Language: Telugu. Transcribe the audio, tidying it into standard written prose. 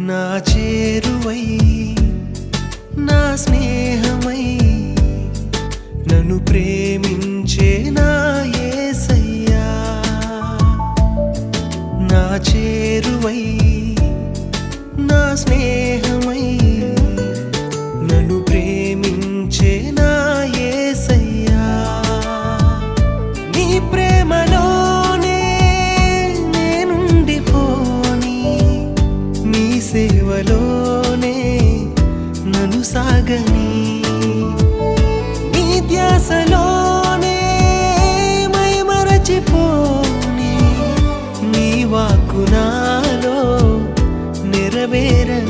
నా చేరువై నా స్నేహమై నన్ను ప్రేమించే నా యేసయ్యా నా చేరువై నా స్నేహమై నన్ను ప్రేమించే నా యేసయ్యా నీ ప్రేమలోనే నేనుండిపోని నీ సేవలోనే నన్ను సాగని నీ ధ్యాసలోనే మై మరచిపోని నీ వాక్కు నాలో నెరవేరని